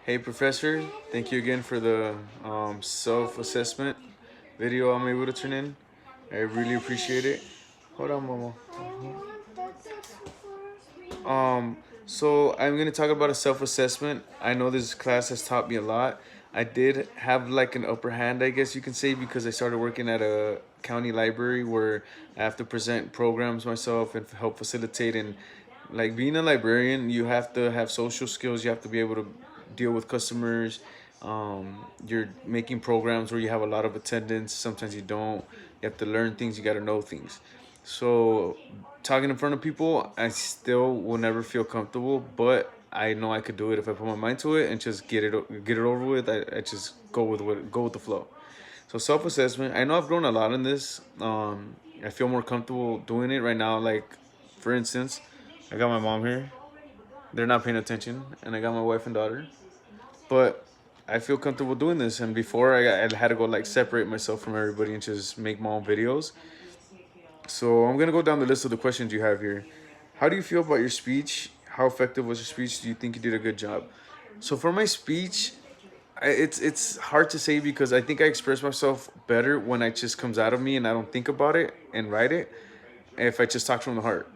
Hey, Professor. Thank you again for the self-assessment video I'm able to turn in. I really appreciate it. Hold on, Momo. Um, so I'm gonna talk about a self-assessment. I know this class has taught me a lot. I did have like an upper hand, I guess you can say, because I started working at a county library where I have to present programs myself and help facilitate. And like being a librarian, you have to have social skills. You have to be able to deal with customers. You're making programs where you have a lot of attendance. Sometimes you don't. You have to learn things. You got to know things. So talking in front of people, I still will never feel comfortable, but I know I could do it if I put my mind to it and just get it over with. I just go with the flow. So self assessment. I know I've grown a lot in this. I feel more comfortable doing it right now. Like for instance, I got my mom here. They're not paying attention, and I got my wife and daughter. But I feel comfortable doing this. And before I had to go like separate myself from everybody and just make my own videos. So I'm gonna go down the list of the questions you have here. How do you feel about your speech? How effective was your speech? Do you think you did a good job? So for my speech, it's hard to say because I think I express myself better when it just comes out of me and I don't think about it and write it. If I just talk from the heart.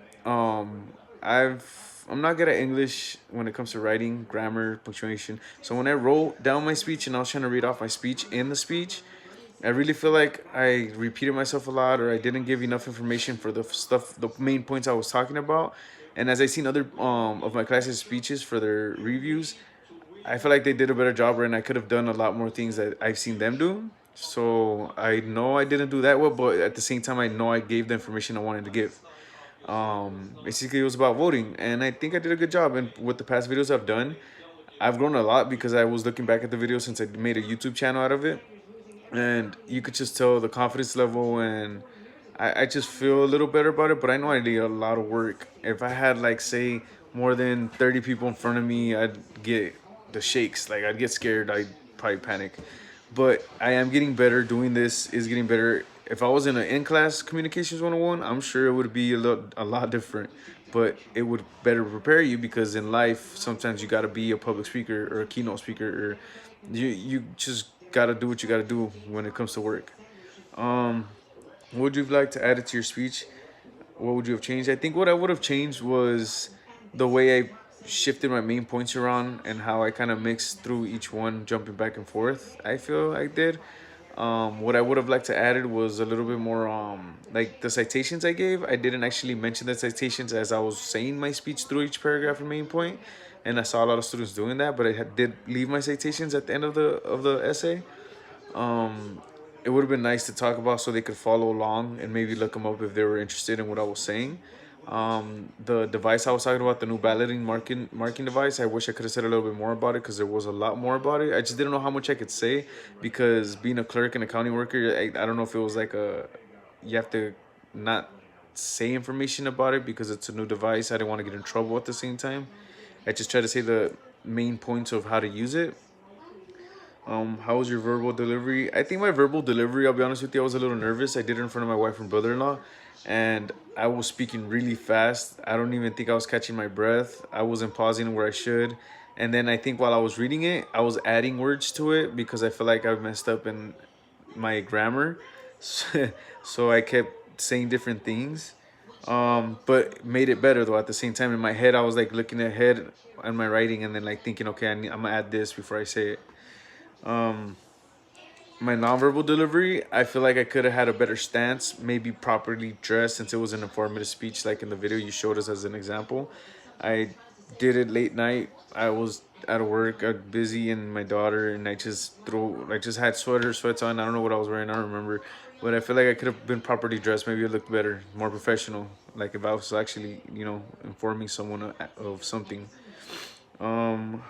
I'm not good at English when it comes to writing, grammar, punctuation. So when I wrote down my speech and I was trying to read off my speech in the speech, I really feel like I repeated myself a lot or I didn't give enough information for the main points I was talking about. And as I seen other of my classes' speeches for their reviews, I feel like they did a better job and I could have done a lot more things that I've seen them do. So I know I didn't do that well, but at the same time, I know I gave the information I wanted to give. Basically, it was about voting, and I think I did a good job. And with the past videos I've done, I've grown a lot because I was looking back at the video since I made a YouTube channel out of it, and you could just tell the confidence level and I just feel a little better about it. But I know I did a lot of work. If I had like say more than 30 people in front of me, I'd get the shakes. Like I'd get scared. I'd probably panic. But I am getting better. Doing this is getting better. If I was in an in-class communications 101, I'm sure it would be a lot different. But it would better prepare you because in life sometimes you got to be a public speaker or a keynote speaker or you just got to do what you got to do when it comes to work. What would you like to add it to your speech? What would you have changed? I think what I would have changed was the way I shifted my main points around and how I kind of mixed through each one, jumping back and forth. I feel I did. What I would have liked to add it was a little bit more like the citations I gave. I didn't actually mention the citations as I was saying my speech through each paragraph and main point, and I saw a lot of students doing that. But did leave my citations at the end of the essay. It would have been nice to talk about so they could follow along and maybe look them up if they were interested in what I was saying. The device I was talking about, the new balloting marking device, I wish I could have said a little bit more about it because there was a lot more about it. I just didn't know how much I could say because being a clerk and a county worker, I don't know if it was like you have to not say information about it because it's a new device. I didn't want to get in trouble at the same time. I just tried to say the main points of how to use it. How was your verbal delivery? I think my verbal delivery, I'll be honest with you, I was a little nervous. I did it in front of my wife and brother-in-law, and I was speaking really fast. I don't even think I was catching my breath. I wasn't pausing where I should. And then I think while I was reading it, I was adding words to it because I feel like I messed up in my grammar. So I kept saying different things. But made it better though. At the same time, in my head, I was like looking ahead on my writing and then like thinking, okay, I'm gonna add this before I say it. My nonverbal delivery, I feel like I could have had a better stance, maybe properly dressed since it was an informative speech, like in the video you showed us as an example. I did it late night. I was out of work, I was busy, and my daughter, and I just had sweats on. I don't know what I was wearing, I don't remember. But I feel like I could have been properly dressed. Maybe it looked better, more professional. Like if I was actually, informing someone of something. Um,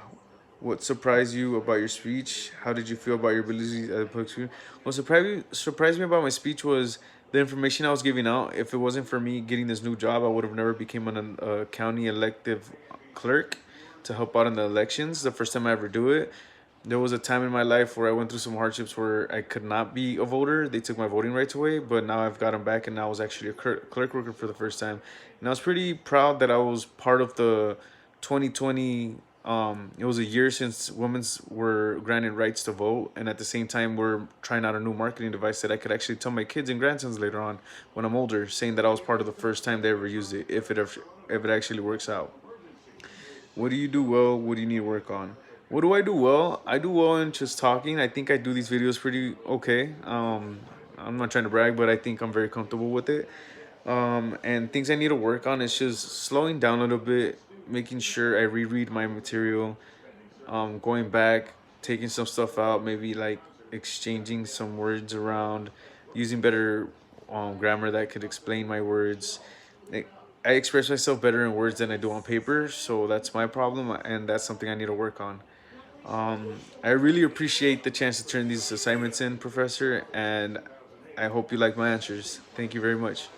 what surprised you about your speech? How did you feel about your ability as a public speaker? What surprised me about my speech was the information I was giving out. If it wasn't for me getting this new job, I would have never became a county elective clerk to help out in the elections. The first time I ever do it, there was a time in my life where I went through some hardships where I could not be a voter. They took my voting rights away, but now I've got them back, and now I was actually a clerk worker for the first time. And I was pretty proud that I was part of the 2020 It was a year since women were granted rights to vote, and at the same time, we're trying out a new marketing device that I could actually tell my kids and grandsons later on when I'm older, saying that I was part of the first time they ever used it, if it actually works out. What do you do well? What do you need to work on? What do I do well? I do well in just talking. I think I do these videos pretty okay. I'm not trying to brag, but I think I'm very comfortable with it. And things I need to work on is just slowing down a little bit, making sure I reread my material, going back, taking some stuff out, maybe like exchanging some words around, using better grammar that could explain my words. Like, I express myself better in words than I do on paper, so that's my problem, and that's something I need to work on. I really appreciate the chance to turn these assignments in, Professor, and I hope you like my answers. Thank you very much.